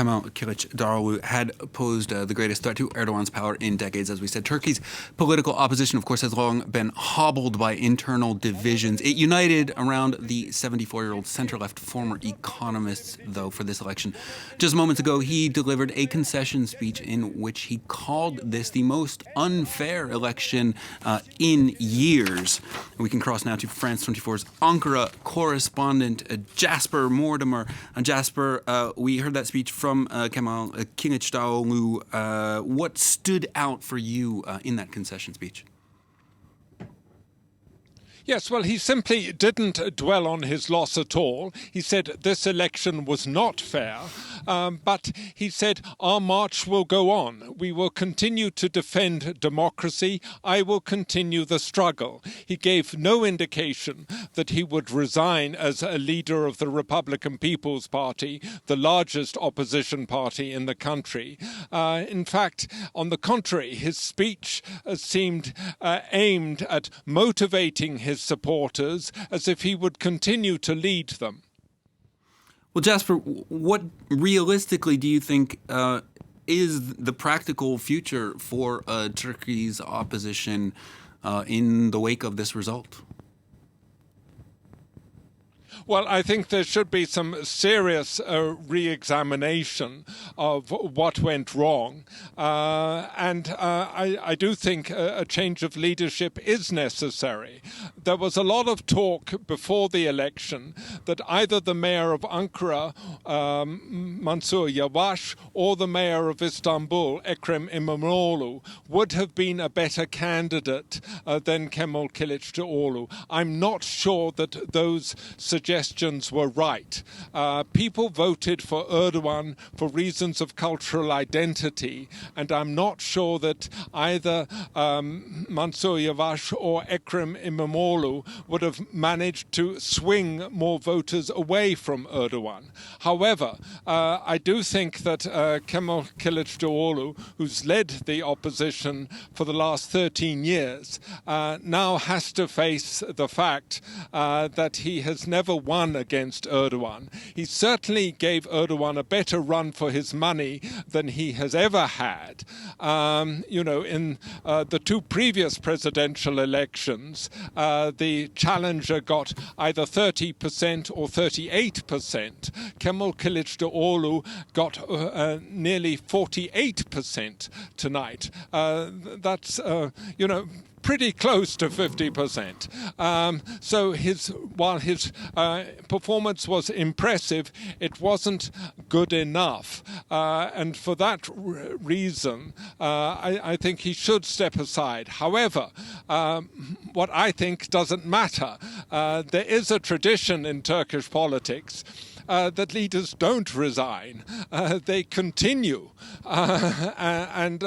Kemal Kilicdaroglu had posed the greatest threat to Erdogan's power in decades. As we said, Turkey's political opposition, of course, has long been hobbled by internal divisions. It united around the 74-year-old center-left former economist, though, for this election. Just moments ago, he delivered a concession speech in which he called this the most unfair election in years. We can cross now to France 24's Ankara correspondent Jasper Mortimer. Jasper, we heard that speech from Kemal Kilicdaroglu. What stood out for you in that concession speech? Yes, well, he simply didn't dwell on his loss at all. He said this election was not fair, but he said our march will go on. We will continue to defend democracy. I will continue the struggle. He gave no indication that he would resign as a leader of the Republican People's Party, the largest opposition party in the country. In fact, on the contrary, his speech seemed aimed at motivating his supporters as if he would continue to lead them. Well, Jasper, what realistically do you think is the practical future for Turkey's opposition in the wake of this result? Well, I think there should be some serious re-examination of what went wrong. I do think a change of leadership is necessary. There was a lot of talk before the election that either the mayor of Ankara, Mansur Yavaş, or the mayor of Istanbul, Ekrem İmamoğlu, would have been a better candidate than Kemal Kilicdaroglu. I'm not sure that those suggestions were right. People voted for Erdogan for reasons of cultural identity, and I'm not sure that either Mansur Yavaş or Ekrem İmamoğlu would have managed to swing more voters away from Erdogan. However, I do think that Kemal Kilicdaroglu, who's led the opposition for the last 13 years, now has to face the fact that he has never won against Erdogan. He certainly gave Erdogan a better run for his money than he has ever had. In the two previous presidential elections, the challenger got either 30% or 38%. Kemal Kilicdaroglu got nearly 48% tonight. That's, pretty close to 50%. So while his performance was impressive, it wasn't good enough. And for that reason, I think he should step aside. However, what I think doesn't matter. There is a tradition in Turkish politics that leaders don't resign. They continue. And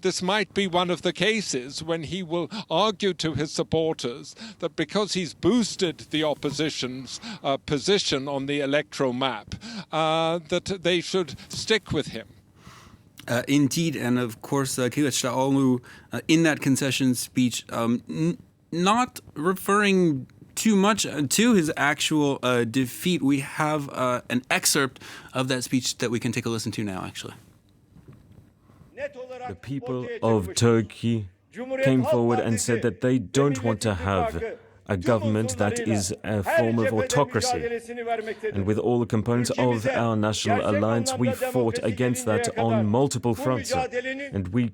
this might be one of the cases when he will argue to his supporters that because he's boosted the opposition's position on the electoral map, that they should stick with him. Indeed, and of course, Kilicdaroglu, in that concession speech, not referring too much to his actual defeat. We have an excerpt of that speech that we can take a listen to now, actually. The people of Turkey came forward and said that they don't want to have a government that is a form of autocracy. And with all the components of our national alliance, we fought against that on multiple fronts. And we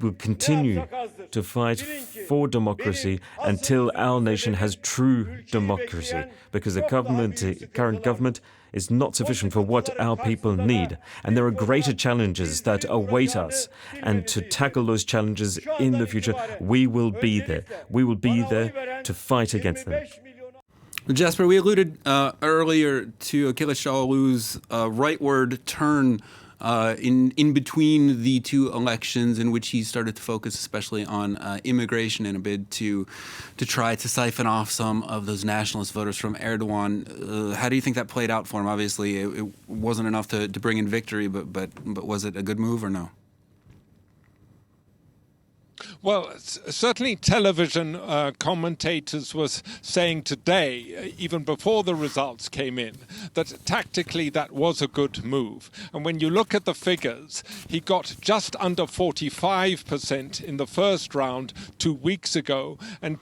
will continue to fight for democracy until our nation has true democracy, because the current government is not sufficient for what our people need. And there are greater challenges that await us. And to tackle those challenges in the future, we will be there. We will be there to fight against them. Jasper, we alluded earlier to Kilicdaroglu's rightward turn in between the two elections, in which he started to focus especially on immigration in a bid to try to siphon off some of those nationalist voters from Erdogan. How do you think that played out for him? Obviously, it wasn't enough to bring in victory, but was it a good move or no? Well, certainly television commentators was saying today, even before the results came in, that tactically that was a good move. And when you look at the figures, he got just under 45% in the first round 2 weeks ago, and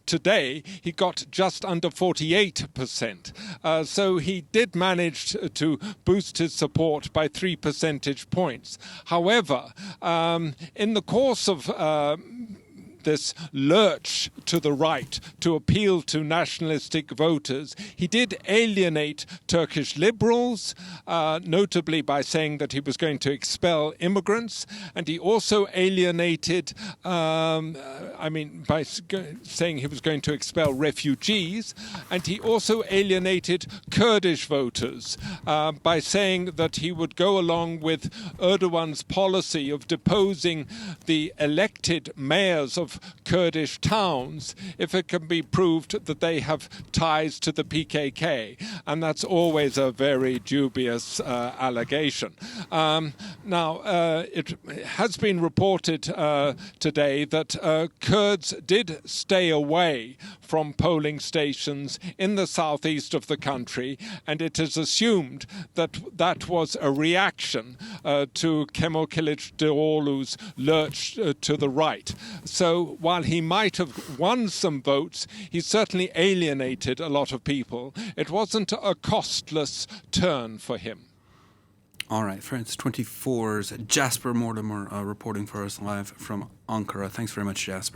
today he got just under 48%. So he did manage to boost his support by 3 percentage points. However, in the course of this lurch to the right to appeal to nationalistic voters, he did alienate Turkish liberals, notably by saying that he was going to expel immigrants, and he also alienated, by saying he was going to expel refugees, and he also alienated Kurdish voters by saying that he would go along with Erdogan's policy of deposing the elected mayors of Kurdish towns if it can be proved that they have ties to the PKK, and that's always a very dubious allegation. It has been reported today that Kurds did stay away from polling stations in the southeast of the country, and it is assumed that that was a reaction to Kemal Kilicdaroglu's lurch to the right. So while he might have won some votes, he certainly alienated a lot of people. It wasn't a costless turn for him. All right, France 24's Jasper Mortimer reporting for us live from Ankara. Thanks very much, Jasper.